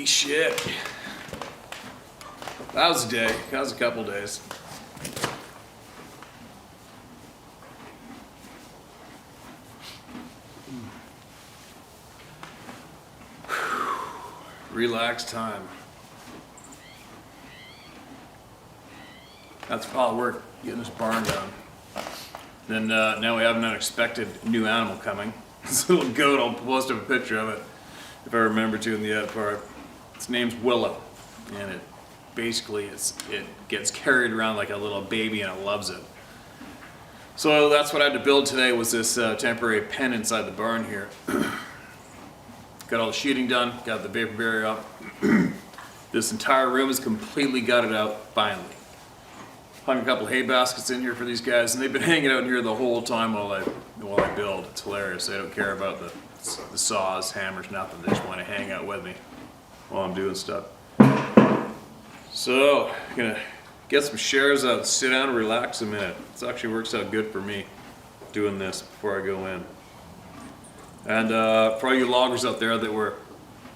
Holy shit. That was a day. That was a couple days. Relax time. That's a lot of work getting this barn done. Then now we have an unexpected new animal coming. This little goat, I'll post up a picture of it if I remember to in the edit part. Its name's Willow, and it basically it gets carried around like a little baby and it loves it. So that's what I had to build today, was this temporary pen inside the barn here. Got all the sheeting done, got the vapor barrier up. This entire room is completely gutted out, finally. Hung a couple hay baskets in here for these guys, and they've been hanging out in here the whole time while I build. It's hilarious. They don't care about the saws, hammers, nothing. They just want to hang out with me while I'm doing stuff. So, gonna get some shares out, sit down and relax a minute. This actually works out good for me, doing this before I go in. And for all you loggers out there that were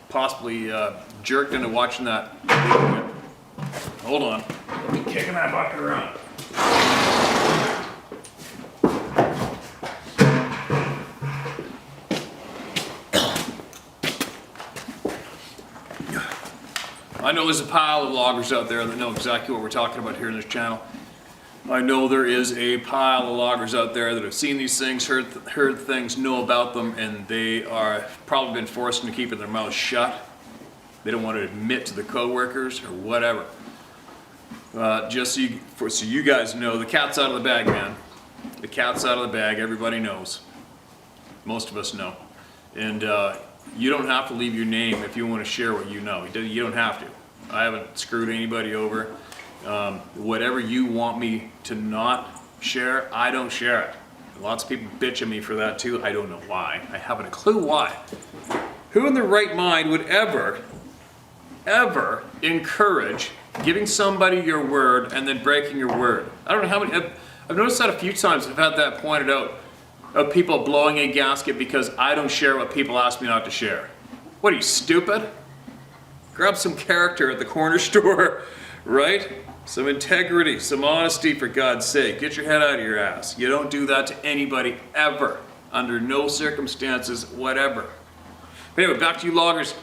possibly jerked into watching that video, hold on, let me kicking that bucket around. I know there's a pile of loggers out there that know exactly what we're talking about here in this channel. I know there is a pile of loggers out there that have seen these things, heard things, know about them, and they are probably been forced into keeping their mouths shut. They don't want to admit to the co-workers or whatever. Just so you guys know, the cat's out of the bag, man. The cat's out of the bag. Everybody knows. Most of us know. And you don't have to leave your name if you want to share what you know. You don't have to. I haven't screwed anybody over. Whatever you want me to not share, I don't share it. Lots of people bitch at me for that too. I don't know why. I haven't a clue why. Who in their right mind would ever encourage giving somebody your word and then breaking your word? I don't know how many, I've noticed that a few times. I've had that pointed out, of people blowing a gasket because I don't share what people ask me not to share. What are you, stupid? Grab some character at the corner store, right? Some integrity, some honesty, for God's sake. Get your head out of your ass. You don't do that to anybody ever, under no circumstances, whatever. But anyway, back to you loggers.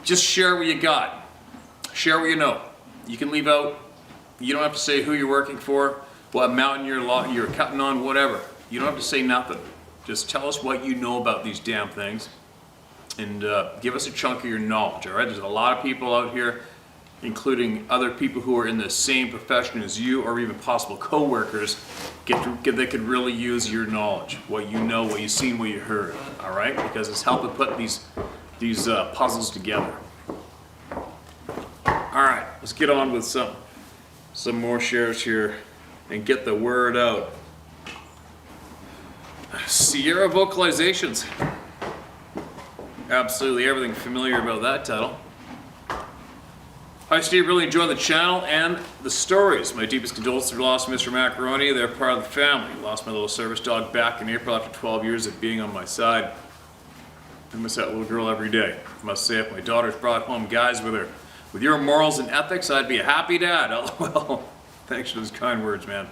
Just share what you got. Share what you know. You can leave out, you don't have to say who you're working for, what mountain you're cutting on, whatever. You don't have to say nothing. Just tell us what you know about these damn things, and give us a chunk of your knowledge, all right? There's a lot of people out here, including other people who are in the same profession as you, or even possible co-workers, that could really use your knowledge, what you know, what you've seen, what you heard, all right? Because it's helping put these puzzles together. All right, let's get on with some more shares here and get the word out. Sierra vocalizations. Absolutely everything familiar about that title. Hi Steve, really enjoyed the channel and the stories. My deepest condolences for lost Mr. Macaroni. They're part of the family. Lost my little service dog back in April after 12 years of being on my side. I miss that little girl every day. I must say, if my daughter's brought home guys with your morals and ethics, I'd be a happy dad. LOL. Thanks for those kind words, man.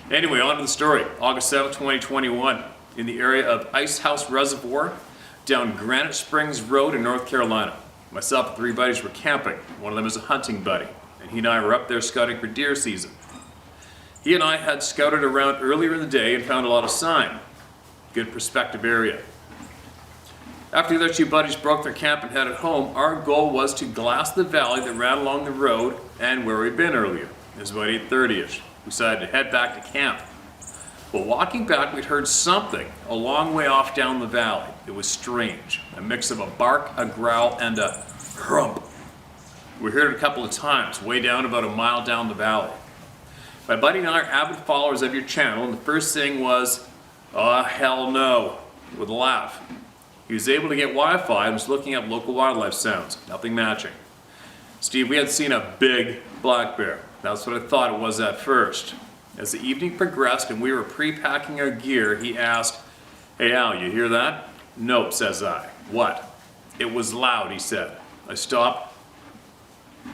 Anyway, on to the story. August 7th, 2021, in the area of House Reservoir, down Granite Springs Road in North Carolina. Myself and 3 buddies were camping. One of them is a hunting buddy, and he and I were up there scouting for deer season. He and I had scouted around earlier in the day and found a lot of sign. Good prospective area. After the other 2 buddies broke their camp and headed home, our goal was to glass the valley that ran along the road and where we'd been earlier. It was about 8:30ish. We decided to head back to camp. Well, walking back, we'd heard something a long way off down the valley. It was strange. A mix of a bark, a growl, and a crump. We heard it a couple of times, way down about a mile down the valley. My buddy and I are avid followers of your channel, and the first thing was, "Oh, hell no," with a laugh. He was able to get Wi-Fi and was looking up local wildlife sounds. Nothing matching. Steve, we had seen a big black bear. That's what I thought it was at first. As the evening progressed and we were pre-packing our gear, he asked, "Hey Al, you hear that?" "Nope," says I. "What?" It was loud, he said. I stopped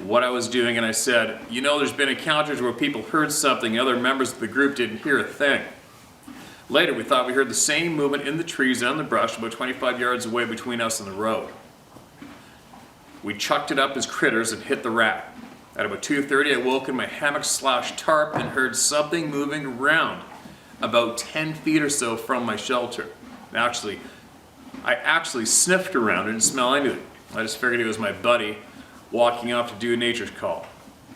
what I was doing and I said, you know, there's been encounters where people heard something and other members of the group didn't hear a thing. Later, we thought we heard the same movement in the trees and the brush about 25 yards away between us and the road. We chucked it up as critters and hit the rack. At about 2:30, I woke in my hammock/tarp and heard something moving around about 10 feet or so from my shelter. I actually sniffed around and didn't smell anything. I just figured it was my buddy walking off to do a nature's call.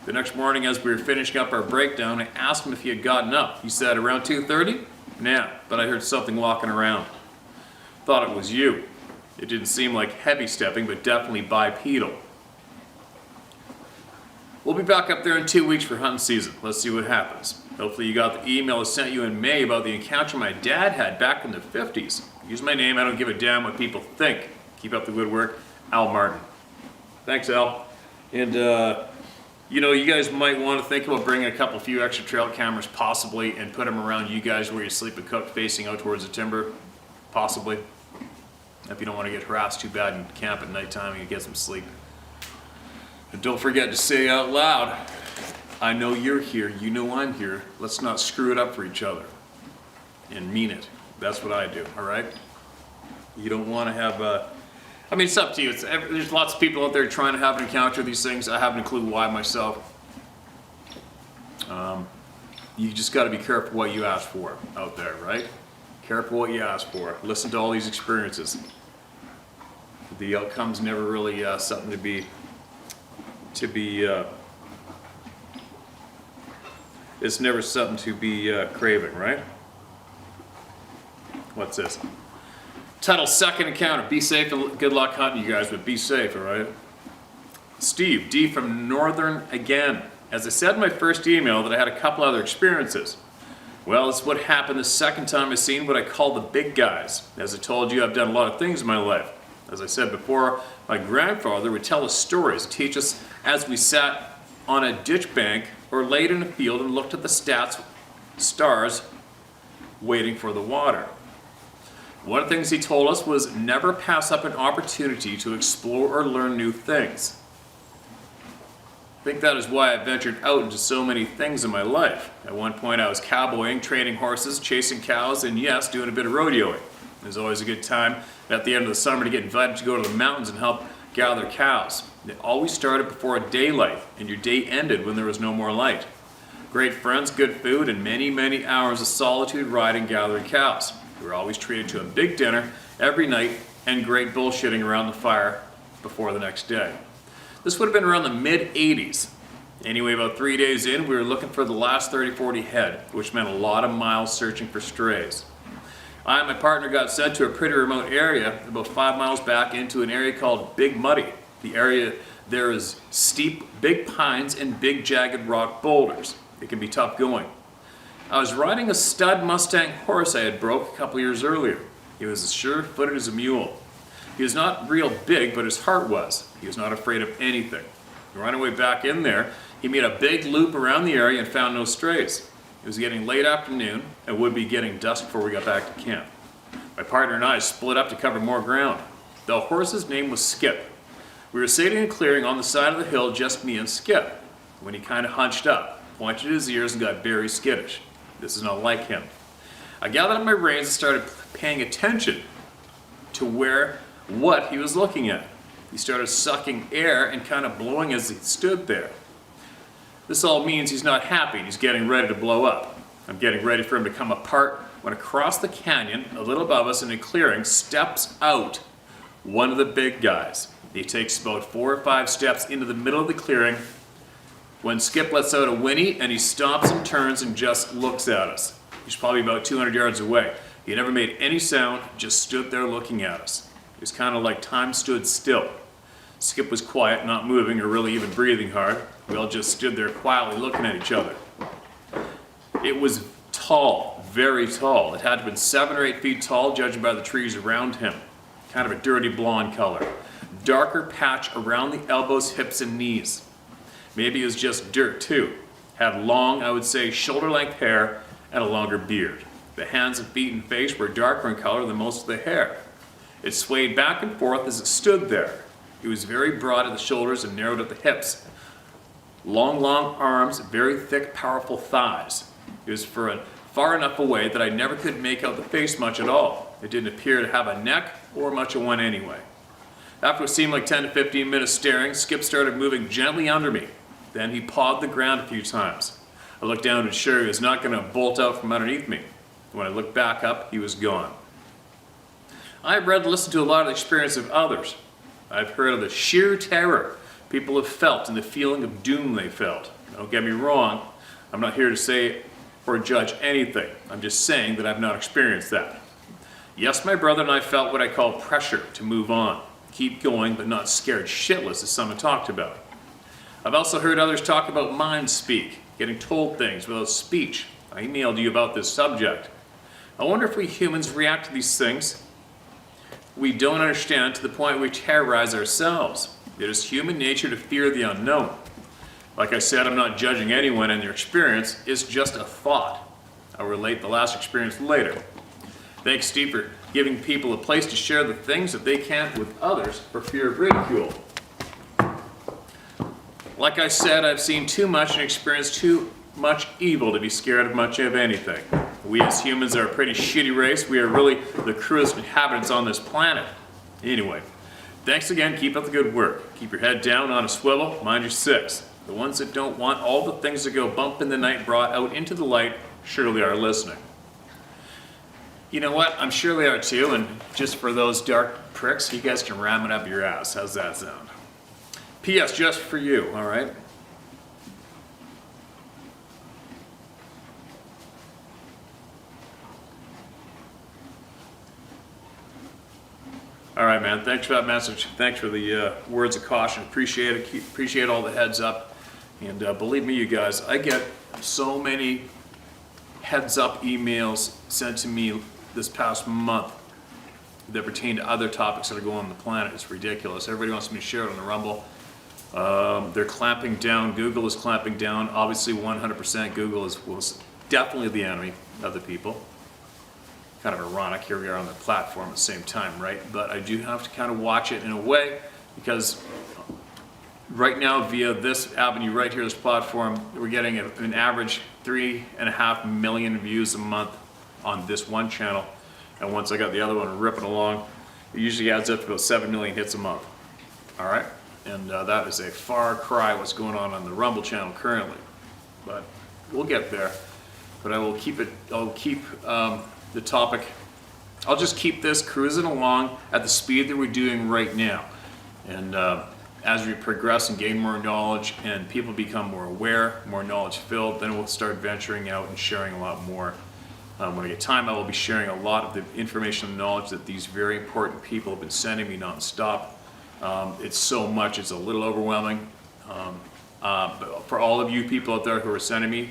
The next morning, as we were finishing up our breakdown, I asked him if he had gotten up. He said, around 2:30? Nah, but I heard something walking around. Thought it was you. It didn't seem like heavy stepping, but definitely bipedal. We'll be back up there in 2 weeks for hunting season. Let's see what happens. Hopefully you got the email I sent you in May about the encounter my dad had back in the 50s. Use my name, I don't give a damn what people think. Keep up the good work, Al Martin. Thanks, Al. And you know, you guys might want to think about bringing a few extra trail cameras possibly and put them around you guys where you sleep and cook facing out towards the timber, possibly. If you don't want to get harassed too bad and camp at nighttime and get some sleep. And don't forget to say out loud, I know you're here, you know I'm here. Let's not screw it up for each other. And mean it. That's what I do, all right? You don't want to have I mean, it's up to you. There's lots of people out there trying to have an encounter with these things. I haven't a clue why myself. You just got to be careful what you ask for out there, right? Careful what you ask for. Listen to all these experiences. The outcome's never really something to be it's never something to be craving, right? What's this? Title, second encounter. Be safe and good luck hunting, you guys, but be safe, all right? Steve, D from Northern again. As I said in my first email that I had a couple other experiences. Well, it's what happened the second time I seen what I call the big guys. As I told you, I've done a lot of things in my life. As I said before, my grandfather would tell us stories, teach us as we sat on a ditch bank or laid in a field and looked at the stars, waiting for the water. One of the things he told us was never pass up an opportunity to explore or learn new things. I think that is why I ventured out into so many things in my life. At one point I was cowboying, training horses, chasing cows, and yes, doing a bit of rodeoing. It was always a good time at the end of the summer to get invited to go to the mountains and help gather cows. It always started before daylight, and your day ended when there was no more light. Great friends, good food, and many, many hours of solitude riding, gathering cows. We were always treated to a big dinner every night and great bullshitting around the fire before the next day. This would have been around the mid-80s. Anyway, about 3 days in, we were looking for the last 30-40 head, which meant a lot of miles searching for strays. I and my partner got sent to a pretty remote area, about 5 miles back into an area called Big Muddy. The area there is steep, big pines and big jagged rock boulders. It can be tough going. I was riding a stud Mustang horse I had broke a couple years earlier. He was as sure-footed as a mule. He was not real big, but his heart was. He was not afraid of anything. Right away back in there, he made a big loop around the area and found no strays. It was getting late afternoon and would be getting dusk before we got back to camp. My partner and I split up to cover more ground. The horse's name was Skip. We were sitting in a clearing on the side of the hill, just me and Skip, when he kind of hunched up, pointed his ears, and got very skittish. This is not like him. I gathered up my reins and started paying attention to what he was looking at. He started sucking air and kind of blowing as he stood there. This all means he's not happy and he's getting ready to blow up. I'm getting ready for him to come apart when across the canyon, a little above us in a clearing, steps out one of the big guys. He takes about 4 or 5 steps into the middle of the clearing when Skip lets out a whinny and he stops and turns and just looks at us. He's probably about 200 yards away. He never made any sound, just stood there looking at us. It was kind of like time stood still. Skip was quiet, not moving or really even breathing hard. We all just stood there quietly looking at each other. It was tall, very tall. It had to have been 7 or 8 feet tall, judging by the trees around him. Kind of a dirty blonde color. Darker patch around the elbows, hips, and knees. Maybe it was just dirt too. Had long, I would say, shoulder-length hair and a longer beard. The hands and feet and face were darker in color than most of the hair. It swayed back and forth as it stood there. It was very broad at the shoulders and narrowed at the hips. Long arms, very thick, powerful thighs. It was far enough away that I never could make out the face much at all. It didn't appear to have a neck or much of one anyway. After what seemed like 10 to 15 minutes staring, Skip started moving gently under me. Then he pawed the ground a few times. I looked down to ensure he was not going to bolt out from underneath me. When I looked back up, he was gone. I have read and listened to a lot of the experience of others. I've heard of the sheer terror people have felt and the feeling of doom they felt. Don't get me wrong, I'm not here to say or judge anything. I'm just saying that I've not experienced that. Yes, my brother and I felt what I call pressure to move on. Keep going, but not scared shitless as some have talked about. I've also heard others talk about mind speak, getting told things without speech. I emailed you about this subject. I wonder if we humans react to these things we don't understand to the point we terrorize ourselves. It is human nature to fear the unknown. Like I said, I'm not judging anyone and their experience. It's just a thought. I'll relate the last experience later. Thanks, Steve, for giving people a place to share the things that they can't with others for fear of ridicule. Like I said, I've seen too much and experienced too much evil to be scared of much of anything. We as humans are a pretty shitty race. We are really the cruelest inhabitants on this planet. Anyway, thanks again. Keep up the good work. Keep your head down on a swivel. Mind your six. The ones that don't want all the things that go bump in the night brought out into the light surely are listening. You know what? I'm sure they are too, and just for those dark pricks, you guys can ram it up your ass. How's that sound? P.S. Just for you, all right? All right, man. Thanks for that message. Thanks for the words of caution. Appreciate it. Appreciate all the heads up. And believe me, you guys, I get so many heads up emails sent to me this past month that pertain to other topics that are going on the planet. It's ridiculous. Everybody wants me to share it on the Rumble. They're clamping down. Google is clamping down. Obviously, 100% Google was definitely the enemy of the people. Kind of ironic, here we are on the platform at the same time, right? But I do have to kind of watch it in a way, because right now via this avenue right here, this platform, we're getting an average 3.5 million views a month on this one channel. And once I got the other one ripping along, it usually adds up to about 7 million hits a month. All right? And that is a far cry what's going on the Rumble channel currently. But we'll get there. But I will keep it, the topic, I'll just keep this cruising along at the speed that we're doing right now. And as we progress and gain more knowledge and people become more aware, more knowledge filled, then we'll start venturing out and sharing a lot more. When I get time, I will be sharing a lot of the information and knowledge that these very important people have been sending me nonstop. It's so much, it's a little overwhelming. But for all of you people out there who are sending me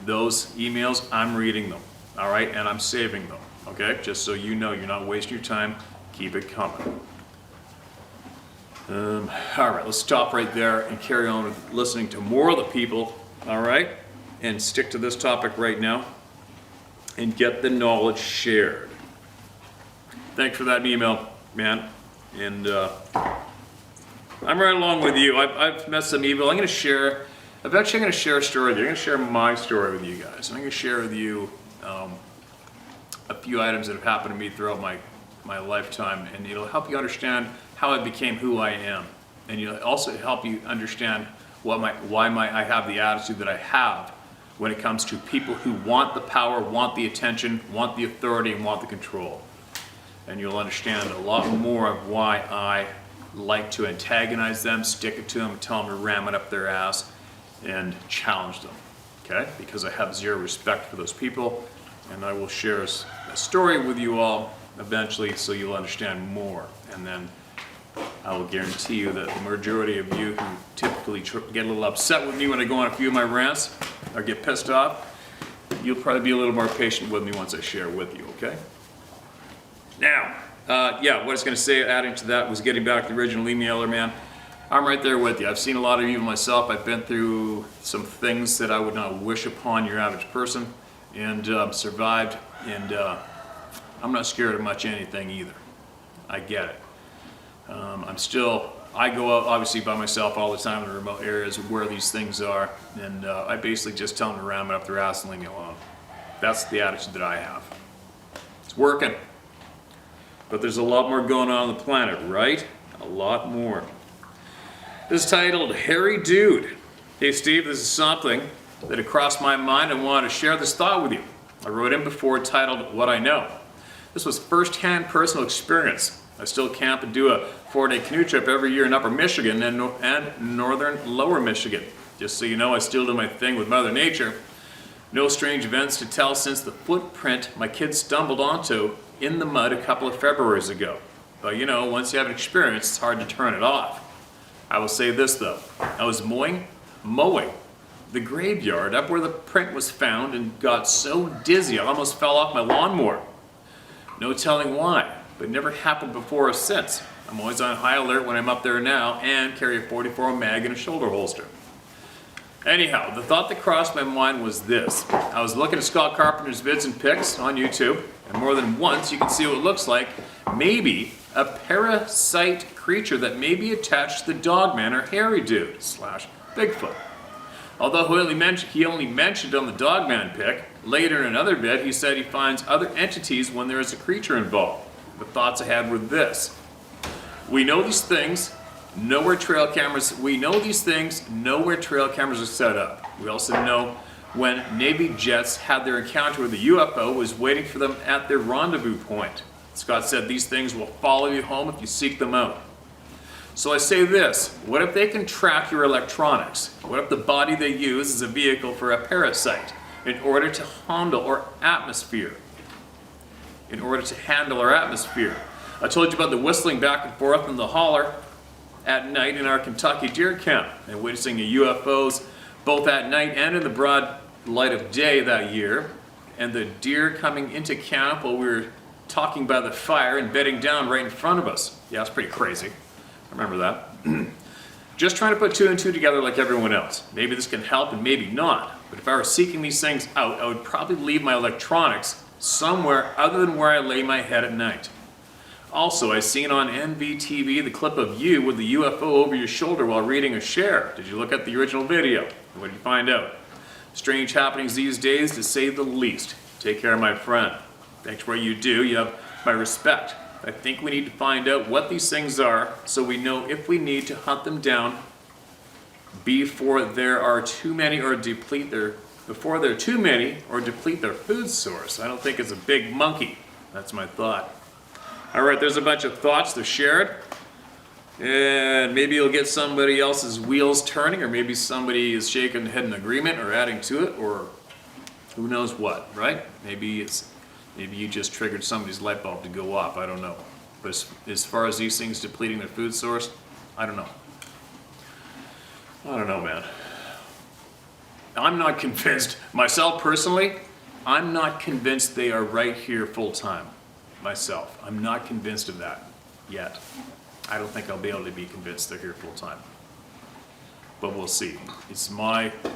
those emails, I'm reading them. All right, and I'm saving them, okay? Just so you know, you're not wasting your time. Keep it coming. All right, let's stop right there and carry on with listening to more of the people, all right? And stick to this topic right now and get the knowledge shared. Thanks for that email, man. And I'm right along with you. I've met some evil. I'm going to share, eventually I'm going to share a story with you. I'm going to share my story with you guys. And I'm going to share with you a few items that have happened to me throughout my lifetime, and it'll help you understand how I became who I am, and it'll also help you understand why I have the attitude that I have when it comes to people who want the power, want the attention, want the authority, and want the control. And you'll understand a lot more of why I like to antagonize them, stick it to them, tell them to ram it up their ass, and challenge them. Okay? Because I have zero respect for those people, and I will share a story with you all eventually so you'll understand more. And then I will guarantee you that the majority of you who typically get a little upset with me when I go on a few of my rants or get pissed off, you'll probably be a little more patient with me once I share with you, okay? Now, what I was going to say, adding to that, was getting back to the original emailer, man. I'm right there with you. I've seen a lot of evil myself. I've been through some things that I would not wish upon your average person, and survived, and I'm not scared of much anything either. I get it. I go out obviously by myself all the time in the remote areas where these things are, and I basically just tell them to ram it up their ass and leave me alone. That's the attitude that I have. It's working. But there's a lot more going on the planet, right? A lot more. This is titled Hairy Dude. Hey Steve, this is something that had crossed my mind and wanted to share this thought with you. I wrote in before titled What I Know. This was first-hand personal experience. I still camp and do a 4-day canoe trip every year in Upper Michigan and northern Lower Michigan. Just so you know, I still do my thing with Mother Nature. No strange events to tell since the footprint my kids stumbled onto in the mud a couple of Februaries ago. But you know, once you have an experience, it's hard to turn it off. I will say this though, I was mowing the graveyard up where the print was found and got so dizzy I almost fell off my lawnmower. No telling why, but it never happened before or since. I'm always on high alert when I'm up there now and carry a 44 mag in a shoulder holster. Anyhow, the thought that crossed my mind was this. I was looking at Scott Carpenter's vids and pics on YouTube, and more than once you can see what it looks like, maybe a parasite creature that may be attached to the Dogman or Hairy Dude / Bigfoot. Although he only mentioned on the Dogman pic, later in another vid he said he finds other entities when there is a creature involved. The thoughts I had were this. We know these things, know where trail cameras are set up. We also know when Navy jets had their encounter with a UFO was waiting for them at their rendezvous point. Scott said these things will follow you home if you seek them out. So I say this, what if they can track your electronics? What if the body they use is a vehicle for a parasite in order to handle our atmosphere? I told you about the whistling back and forth in the holler at night in our Kentucky deer camp and witnessing the UFOs both at night and in the broad light of day that year, and the deer coming into camp while we were talking by the fire and bedding down right in front of us. Yeah, it's pretty crazy. I remember that. Just trying to put 2 and 2 together like everyone else. Maybe this can help and maybe not, but if I were seeking these things out, I would probably leave my electronics somewhere other than where I lay my head at night. Also, I seen on NVTV the clip of you with the UFO over your shoulder while reading a share. Did you look at the original video? What did you find out? Strange happenings these days, to say the least. Take care, my friend. Thanks for what you do. You have my respect. I think we need to find out what these things are so we know if we need to hunt them down before there are too many or deplete their food source. I don't think it's a big monkey. That's my thought. All right, there's a bunch of thoughts to share, and maybe you'll get somebody else's wheels turning, or maybe somebody is shaking their head in agreement or adding to it, or who knows what, right? Maybe you just triggered somebody's light bulb to go off. I don't know. But as far as these things depleting their food source, I don't know. I don't know, man. I'm not convinced, myself personally, I'm not convinced they are right here full time. Myself. I'm not convinced of that yet. I don't think I'll be able to be convinced they're here full time. But we'll see.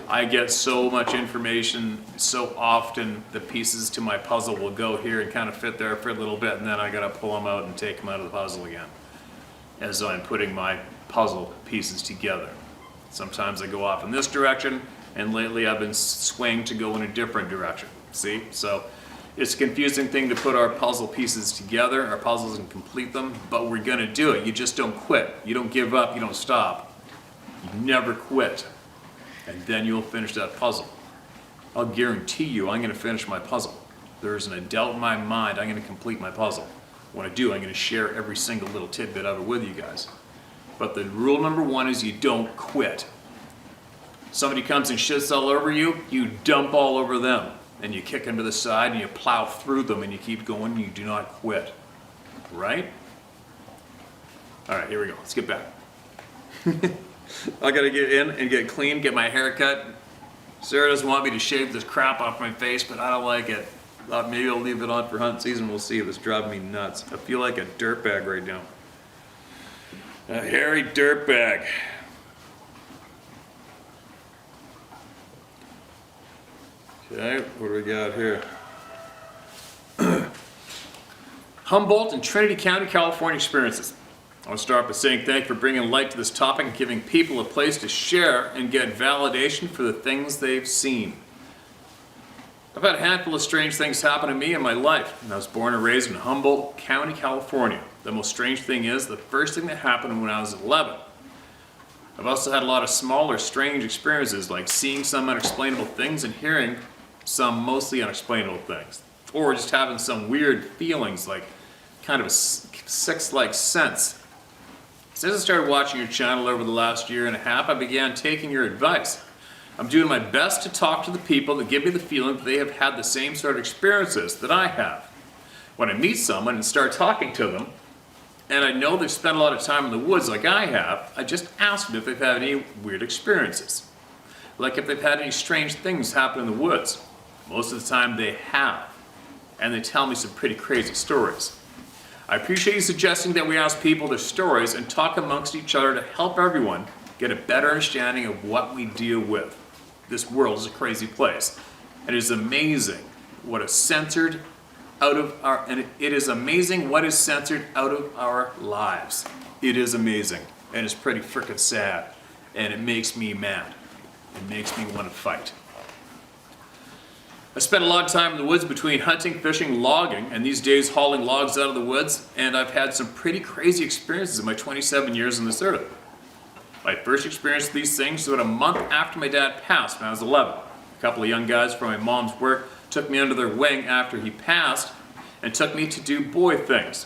I get so much information so often, the pieces to my puzzle will go here and kind of fit there for a little bit, and then I gotta pull them out and take them out of the puzzle again as I'm putting my puzzle pieces together. Sometimes I go off in this direction, and lately I've been swaying to go in a different direction. See? So it's a confusing thing to put our puzzle pieces together, our puzzles, and complete them, but we're gonna do it. You just don't quit. You don't give up, you don't stop. You never quit. And then you'll finish that puzzle. I'll guarantee you I'm gonna finish my puzzle. There isn't a doubt in my mind I'm gonna complete my puzzle. When I do, I'm gonna share every single little tidbit of it with you guys. But the rule number 1 is you don't quit. Somebody comes and shits all over you, you dump all over them. And you kick them to the side and you plow through them and you keep going and you do not quit. Right? All right, here we go. Let's get back. I gotta get in and get clean, get my hair cut. Sarah doesn't want me to shave this crap off my face, but I don't like it. Maybe I'll leave it on for hunt season. We'll see if it's driving me nuts. I feel like a dirtbag right now. A hairy dirtbag. Okay, what do we got here? Humboldt and Trinity County, California experiences. I want to start by saying thank you for bringing light to this topic and giving people a place to share and get validation for the things they've seen. I've had a handful of strange things happen to me in my life, and I was born and raised in Humboldt County, California. The most strange thing is the first thing that happened when I was 11. I've also had a lot of smaller, strange experiences, like seeing some unexplainable things and hearing some mostly unexplainable things. Or just having some weird feelings, like kind of a sixth-like sense. Since I started watching your channel over the last year and a half, I began taking your advice. I'm doing my best to talk to the people that give me the feeling that they have had the same sort of experiences that I have. When I meet someone and start talking to them, and I know they've spent a lot of time in the woods like I have, I just ask them if they've had any weird experiences. Like if they've had any strange things happen in the woods. Most of the time they have. And they tell me some pretty crazy stories. I appreciate you suggesting that we ask people their stories and talk amongst each other to help everyone get a better understanding of what we deal with. This world is a crazy place. And it is amazing what is censored out of our, and it is amazing what is censored out of our lives. It is amazing. And it's pretty freaking sad. And it makes me mad. It makes me want to fight. I spent a lot of time in the woods between hunting, fishing, logging, and these days hauling logs out of the woods, and I've had some pretty crazy experiences in my 27 years on this earth. My first experience with these things was about a month after my dad passed when I was 11. A couple of young guys from my mom's work took me under their wing after he passed and took me to do boy things.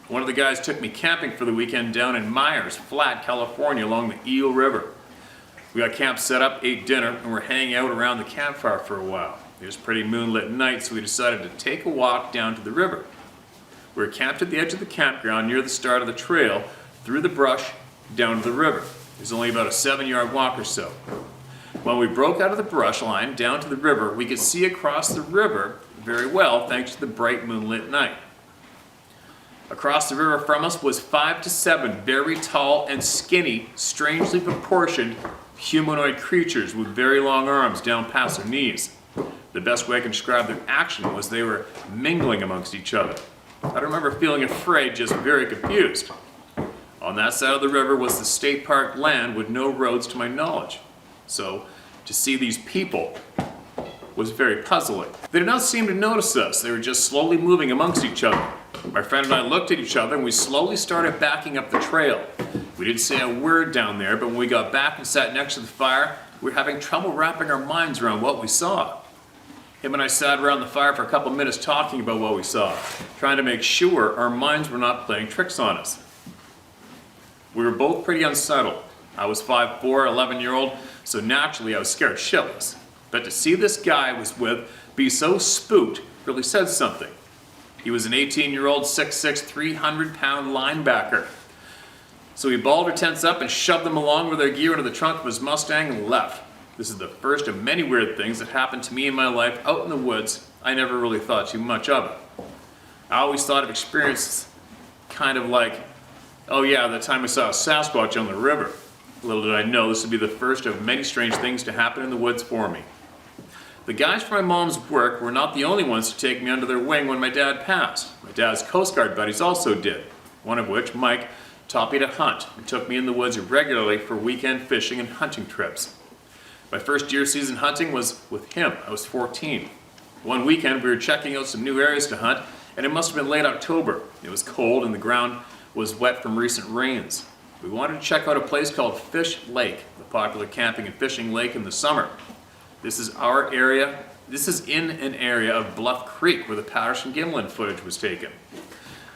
One of the guys took me camping for the weekend down in Myers Flat, California along the Eel River. We got camp set up, ate dinner, and were hanging out around the campfire for a while. It was a pretty moonlit night, so we decided to take a walk down to the river. We were camped at the edge of the campground near the start of the trail, through the brush, down to the river. It was only about a 7-yard walk or so. When we broke out of the brush line down to the river, we could see across the river very well thanks to the bright moonlit night. Across the river from us was 5 to 7 very tall and skinny, strangely proportioned humanoid creatures with very long arms down past their knees. The best way I can describe their action was they were mingling amongst each other. I don't remember feeling afraid, just very confused. On that side of the river was the state park land with no roads to my knowledge. So to see these people was very puzzling. They did not seem to notice us. They were just slowly moving amongst each other. My friend and I looked at each other and we slowly started backing up the trail. We didn't say a word down there, but when we got back and sat next to the fire, we were having trouble wrapping our minds around what we saw. Him and I sat around the fire for a couple minutes talking about what we saw, trying to make sure our minds were not playing tricks on us. We were both pretty unsettled. I was 5'4", 11-year-old, so naturally I was scared shitless. But to see this guy I was with be so spooked really said something. He was an 18-year-old, 6'6", 300-pound linebacker. So he balled our tents up and shoved them along with our gear into the trunk of his Mustang and left. This is the first of many weird things that happened to me in my life out in the woods. I never really thought too much of it. I always thought of experiences kind of like, oh yeah, the time I saw a Sasquatch on the river. Little did I know this would be the first of many strange things to happen in the woods for me. The guys from my mom's work were not the only ones to take me under their wing when my dad passed. My dad's Coast Guard buddies also did, one of which, Mike, taught me to hunt and took me in the woods regularly for weekend fishing and hunting trips. My first deer season hunting was with him. I was 14. One weekend we were checking out some new areas to hunt, and it must have been late October. It was cold and the ground was wet from recent rains. We wanted to check out a place called Fish Lake, the popular camping and fishing lake in the summer. This is our area. This is in an area of Bluff Creek where the Patterson-Gimlin footage was taken.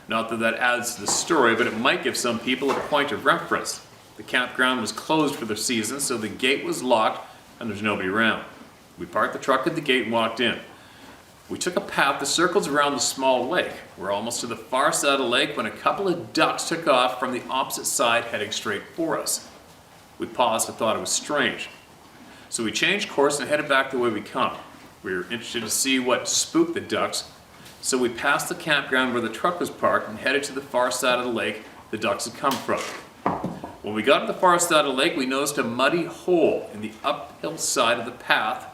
Not that that adds to the story, but it might give some people a point of reference. The campground was closed for the season, so the gate was locked and there's nobody around. We parked the truck at the gate and walked in. We took a path that circles around the small lake. We're almost to the far side of the lake when a couple of ducks took off from the opposite side heading straight for us. We paused and thought it was strange. So we changed course and headed back the way we come. We were interested to see what spooked the ducks, so we passed the campground where the truck was parked and headed to the far side of the lake the ducks had come from. When we got to the far side of the lake, we noticed a muddy hole in the uphill side of the path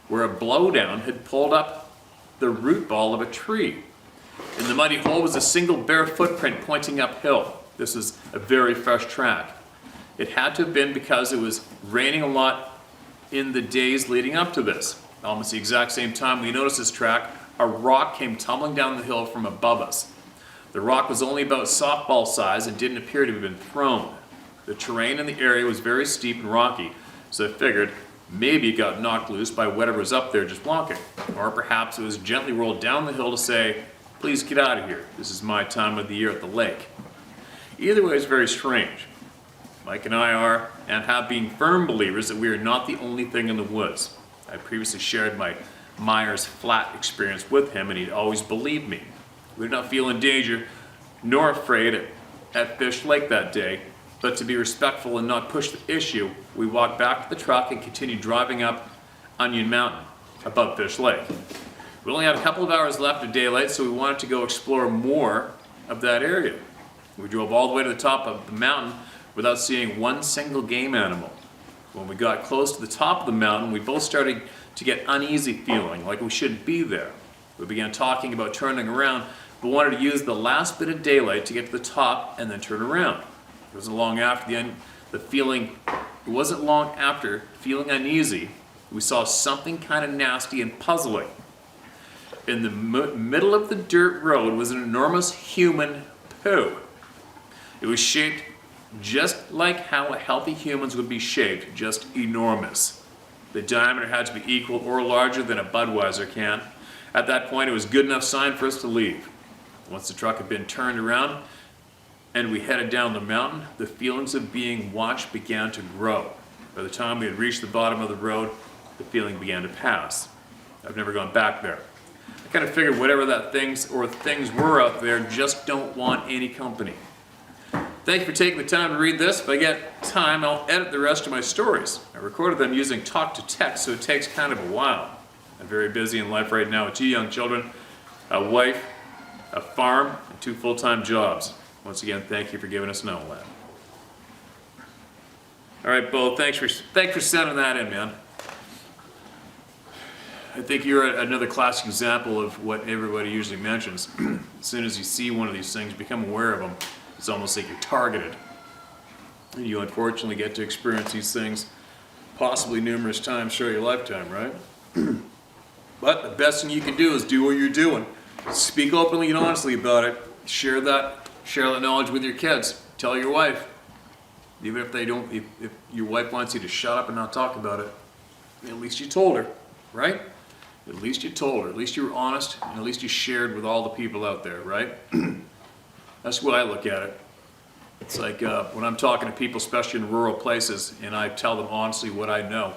where a blowdown had pulled up the root ball of a tree. In the muddy hole was a single bare footprint pointing uphill. This was a very fresh track. It had to have been because it was raining a lot in the days leading up to this. Almost the exact same time we noticed this track, a rock came tumbling down the hill from above us. The rock was only about softball size and didn't appear to have been thrown. The terrain in the area was very steep and rocky, so I figured maybe it got knocked loose by whatever was up there just blocking. Or perhaps it was gently rolled down the hill to say, please get out of here. This is my time of the year at the lake. Either way, it's very strange. Mike and I are, and have been firm believers that we are not the only thing in the woods. I previously shared my Myers Flat experience with him, and he'd always believed me. We did not feel in danger nor afraid at Fish Lake that day, but to be respectful and not push the issue, we walked back to the truck and continued driving up Onion Mountain above Fish Lake. We only had a couple of hours left of daylight, so we wanted to go explore more of that area. We drove all the way to the top of the mountain without seeing one single game animal. When we got close to the top of the mountain, we both started to get uneasy feeling, like we shouldn't be there. We began talking about turning around, but wanted to use the last bit of daylight to get to the top and then turn around. It wasn't long after feeling uneasy, we saw something kind of nasty and puzzling. In the middle of the dirt road was an enormous human poo. It was shaped just like how a healthy humans would be shaped, just enormous. The diameter had to be equal or larger than a Budweiser can. At that point, it was good enough sign for us to leave. Once the truck had been turned around and we headed down the mountain, the feelings of being watched began to grow. By the time we had reached the bottom of the road, the feeling began to pass. I've never gone back there. I kind of figured whatever that things were out there just don't want any company. Thank you for taking the time to read this. If I get time, I'll edit the rest of my stories. I recorded them using talk to text, so it takes kind of a while. I'm very busy in life right now with 2 young children, a wife, a farm, and 2 full-time jobs. Once again, thank you for giving us an outlet. All right, Bo, thanks for sending that in, man. I think you're another classic example of what everybody usually mentions. As soon as you see one of these things, become aware of them. It's almost like you're targeted. And you unfortunately get to experience these things possibly numerous times throughout your lifetime, right? But the best thing you can do is do what you're doing. Speak openly and honestly about it. Share that knowledge with your kids. Tell your wife. Even if if your wife wants you to shut up and not talk about it, at least you told her, right? At least you told her. At least you were honest, and at least you shared with all the people out there, right? That's the way I look at it. It's like when I'm talking to people, especially in rural places, and I tell them honestly what I know.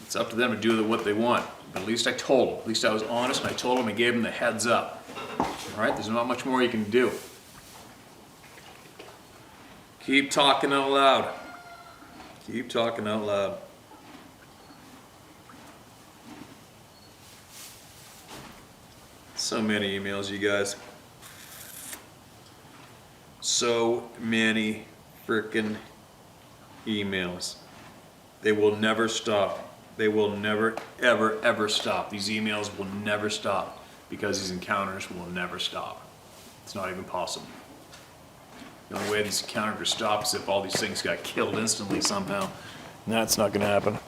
It's up to them to do what they want. But at least I told them. At least I was honest, and I told them and gave them the heads up. All right? There's not much more you can do. Keep talking out loud. Keep talking out loud. So many emails, you guys. So many freaking emails. They will never stop. They will never, ever, ever stop. These emails will never stop because these encounters will never stop. It's not even possible. The only way these encounters stop is if all these things got killed instantly somehow. And that's not going to happen.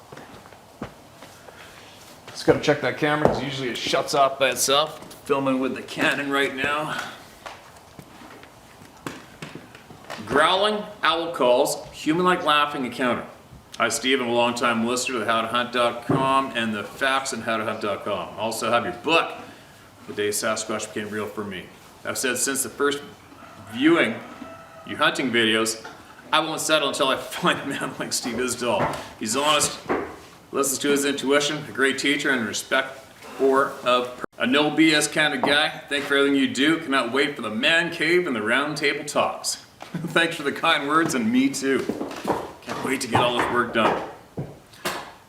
Just got to check that camera because usually it shuts off by itself. Filming with the Canon right now. Growling owl calls, human-like laughing encounter. Hi Steve, I'm a long-time listener to howtohunt.com and the facts on howtohunt.com. I also have your book, The Day Sasquatch Became Real for Me. I've said since the first viewing your hunting videos, I won't settle until I find a man like Steve Isdall. He's honest, listens to his intuition, a great teacher, and respect for a no BS kind of guy. Thank you for everything you do. Cannot wait for the man cave and the round table talks. Thanks for the kind words, and me too. Can't wait to get all this work done.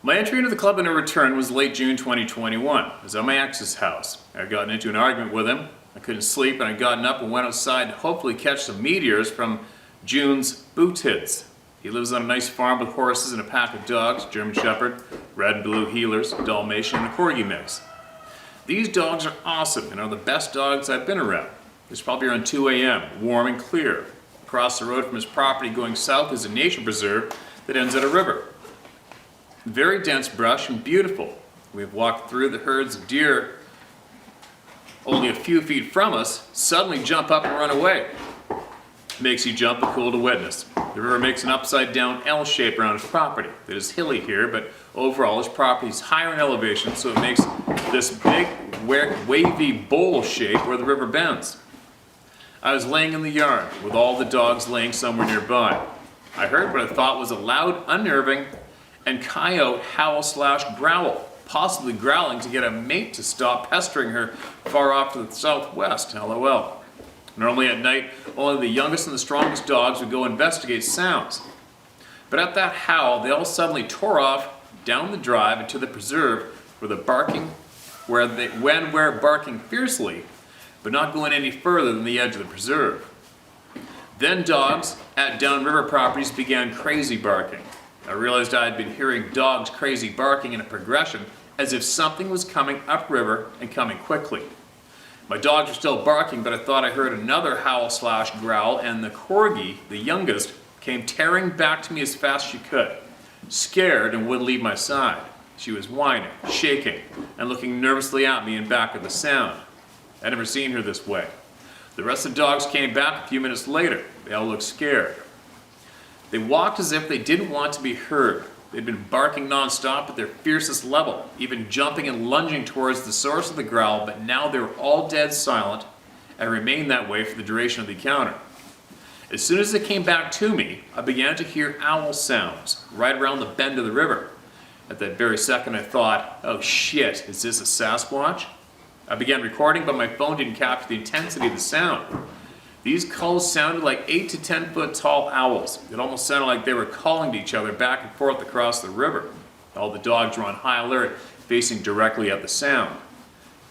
My entry into the club and a return was late June 2021. I was at my ex's house. I had gotten into an argument with him. I couldn't sleep, and I'd gotten up and went outside to hopefully catch some meteors from June's bootids. He lives on a nice farm with horses and a pack of dogs, German Shepherd, red and blue heelers, Dalmatian, and a Corgi mix. These dogs are awesome and are the best dogs I've been around. It's probably around 2 a.m., warm and clear. Across the road from his property going south is a nature preserve that ends at a river. Very dense brush and beautiful. We have walked through the herds of deer only a few feet from us, suddenly jump up and run away. Makes you jump and cool to witness. The river makes an upside down L shape around his property. It is hilly here, but overall his property is higher in elevation, so it makes this big wavy bowl shape where the river bends. I was laying in the yard with all the dogs laying somewhere nearby. I heard what I thought was a loud, unnerving, and coyote howl/growl, possibly growling to get a mate to stop pestering her far off to the southwest, LOL. Normally at night, only the youngest and the strongest dogs would go investigate sounds. But at that howl, they all suddenly tore off down the drive into the preserve where were barking fiercely, but not going any further than the edge of the preserve. Then dogs at downriver properties began crazy barking. I realized I had been hearing dogs crazy barking in a progression as if something was coming upriver and coming quickly. My dogs were still barking, but I thought I heard another howl/growl, and the corgi, the youngest, came tearing back to me as fast as she could, scared and wouldn't leave my side. She was whining, shaking, and looking nervously at me and back at the sound. I'd never seen her this way. The rest of the dogs came back a few minutes later. They all looked scared. They walked as if they didn't want to be heard. They'd been barking nonstop at their fiercest level, even jumping and lunging towards the source of the growl, but now they were all dead silent and remained that way for the duration of the encounter. As soon as they came back to me, I began to hear owl sounds right around the bend of the river. At that very second I thought, oh shit, is this a Sasquatch? I began recording, but my phone didn't capture the intensity of the sound. These calls sounded like 8 to 10 foot tall owls. It almost sounded like they were calling to each other back and forth across the river. All the dogs were on high alert, facing directly at the sound.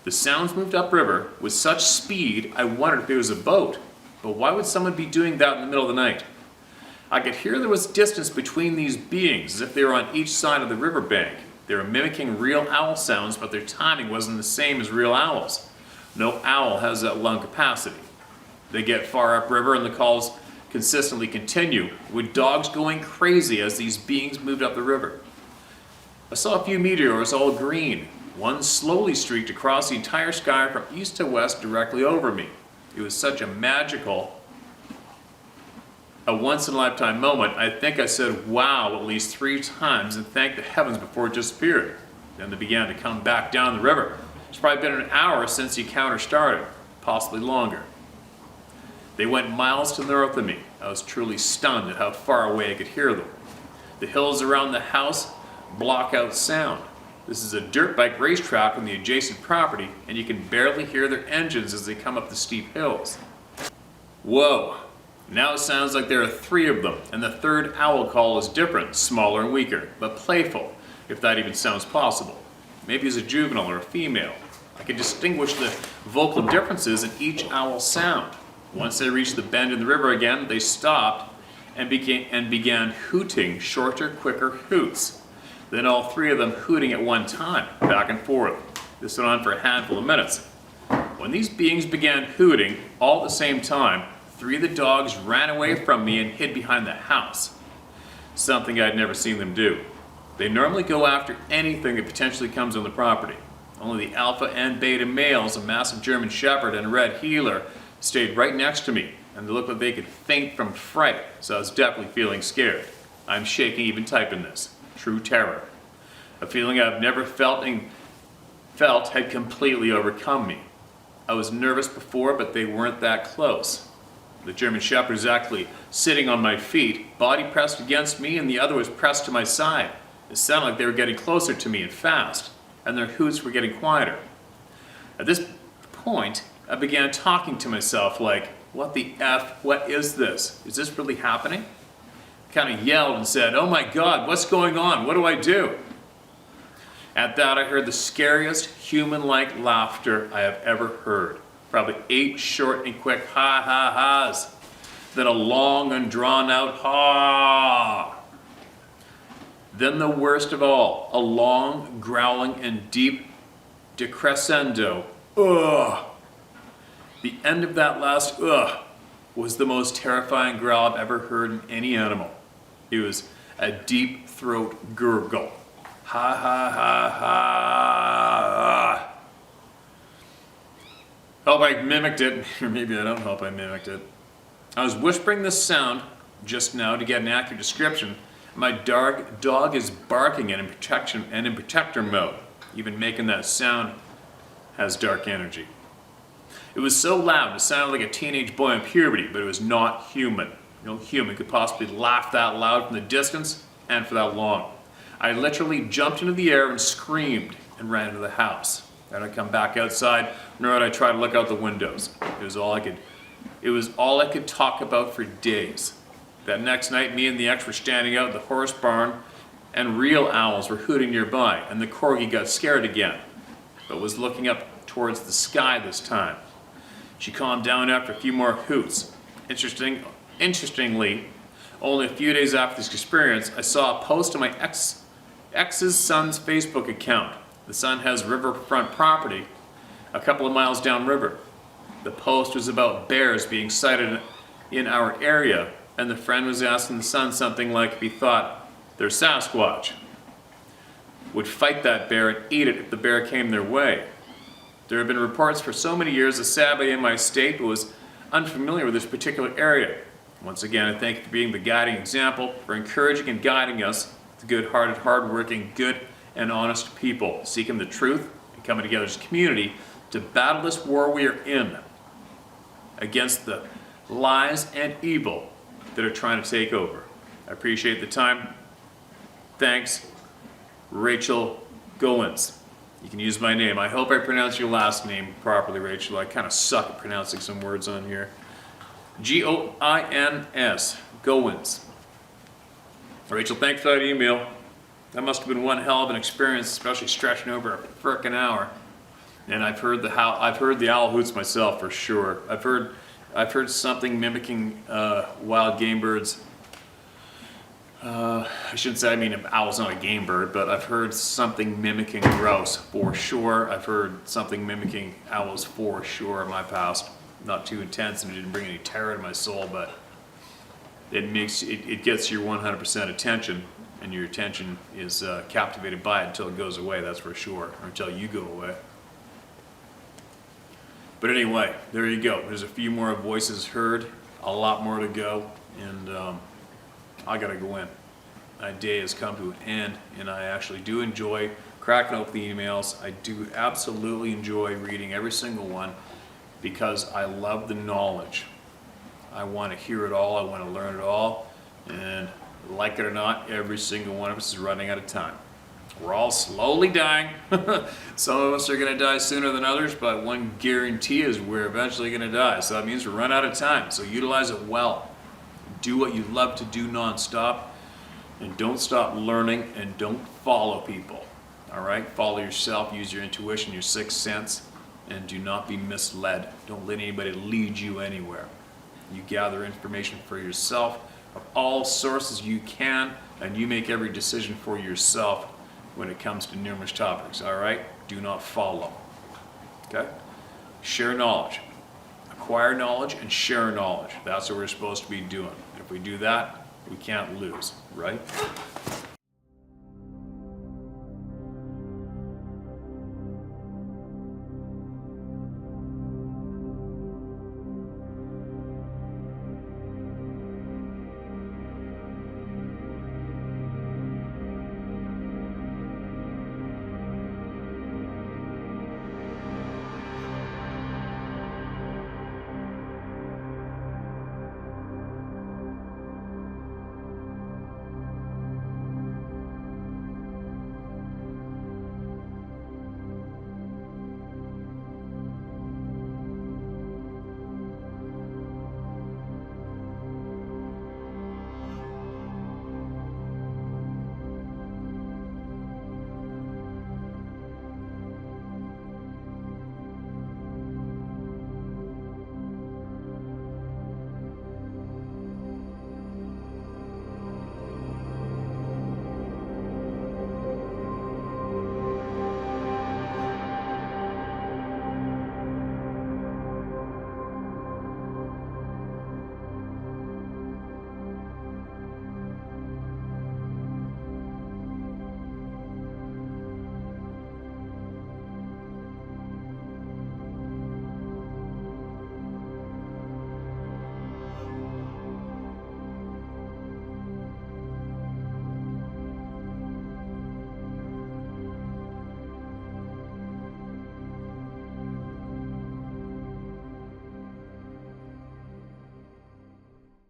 The sounds moved upriver with such speed I wondered if it was a boat. But why would someone be doing that in the middle of the night? I could hear there was distance between these beings, as if they were on each side of the riverbank. They were mimicking real owl sounds, but their timing wasn't the same as real owls. No owl has that lung capacity. They get far upriver and the calls consistently continue, with dogs going crazy as these beings moved up the river. I saw a few meteors, all green. One slowly streaked across the entire sky from east to west directly over me. It was such a magical, a once-in-a-lifetime moment. I think I said wow at least 3 times and thanked the heavens before it disappeared. Then they began to come back down the river. It's probably been an hour since the encounter started, possibly longer. They went miles to the north of me. I was truly stunned at how far away I could hear them. The hills around the house block out sound. This is a dirt bike racetrack on the adjacent property, and you can barely hear their engines as they come up the steep hills. Whoa! Now it sounds like there are 3 of them, and the third owl call is different, smaller and weaker, but playful, if that even sounds possible. Maybe it's a juvenile or a female. I can distinguish the vocal differences in each owl sound. Once they reached the bend in the river again, they stopped and began hooting shorter, quicker hoots. Then all 3 of them hooting at one time, back and forth. This went on for a handful of minutes. When these beings began hooting all at the same time, 3 of the dogs ran away from me and hid behind the house. Something I'd never seen them do. They normally go after anything that potentially comes on the property. Only the alpha and beta males, a massive German Shepherd and a red heeler, stayed right next to me, and they looked like they could faint from fright, so I was definitely feeling scared. I'm shaking even typing this. True terror. A feeling I've never felt had completely overcome me. I was nervous before, but they weren't that close. The German Shepherd was actually sitting on my feet, body pressed against me, and the other was pressed to my side. It sounded like they were getting closer to me and fast, and their hoots were getting quieter. At this point, I began talking to myself like, what the F, what is this? Is this really happening? I kind of yelled and said, oh my God, what's going on? What do I do? At that, I heard the scariest human-like laughter I have ever heard. Probably 8 short and quick ha-ha-has. Then a long and drawn-out ha. Then the worst of all, a long, growling, and deep decrescendo, ugh. The end of that last ugh was the most terrifying growl I've ever heard in any animal. It was a deep throat gurgle. Ha ha ha ha. Hope I mimicked it, or maybe I don't hope I mimicked it. I was whispering this sound just now to get an accurate description. My dog is barking and in protector mode. Even making that sound has dark energy. It was so loud, it sounded like a teenage boy in puberty, but it was not human. No human could possibly laugh that loud from the distance and for that long. I literally jumped into the air and screamed and ran into the house. Then I come back outside, nor did I try to look out the windows. It was all I could talk about for days. That next night, me and the ex were standing out in the horse barn, and real owls were hooting nearby, and the corgi got scared again, but was looking up towards the sky this time. She calmed down after a few more hoots. Interestingly, only a few days after this experience, I saw a post on my ex's son's Facebook account. The son has riverfront property a couple of miles downriver. The post was about bears being sighted in our area, and the friend was asking the son something like if he thought their Sasquatch would fight that bear and eat it if the bear came their way. There have been reports for so many years that sadly in my state was unfamiliar with this particular area. Once again, I thank you for being the guiding example, for encouraging and guiding us, the good-hearted, hard-working, good and honest people, seeking the truth and coming together as a community to battle this war we are in against the lies and evil that are trying to take over. I appreciate the time. Thanks, Rachel Goins. You can use my name. I hope I pronounced your last name properly, Rachel. I kind of suck at pronouncing some words on here. Goins. Goins. Rachel, thanks for that email. That must have been one hell of an experience, especially stretching over a frickin' hour. And I've heard the owl hoots myself for sure. I've heard something mimicking wild game birds. I shouldn't say, an owl's not a game bird, but I've heard something mimicking grouse for sure. I've heard something mimicking owls for sure in my past. Not too intense and it didn't bring any terror to my soul, but it gets your 100% attention, and your attention is captivated by it until it goes away, that's for sure, or until you go away. But anyway, there you go. There's a few more voices heard, a lot more to go, and I gotta go in. My day has come to an end, and I actually do enjoy cracking open the emails. I do absolutely enjoy reading every single one because I love the knowledge. I want to hear it all, I want to learn it all, and like it or not, every single one of us is running out of time. We're all slowly dying. Some of us are going to die sooner than others, but one guarantee is we're eventually going to die. So that means we run out of time. So utilize it well. Do what you love to do nonstop, and don't stop learning, and don't follow people. All right? Follow yourself, use your intuition, your sixth sense, and do not be misled. Don't let anybody lead you anywhere. You gather information for yourself of all sources you can, and you make every decision for yourself when it comes to numerous topics, all right? Do not follow, okay? Share knowledge. Acquire knowledge and share knowledge. That's what we're supposed to be doing. If we do that, we can't lose, right?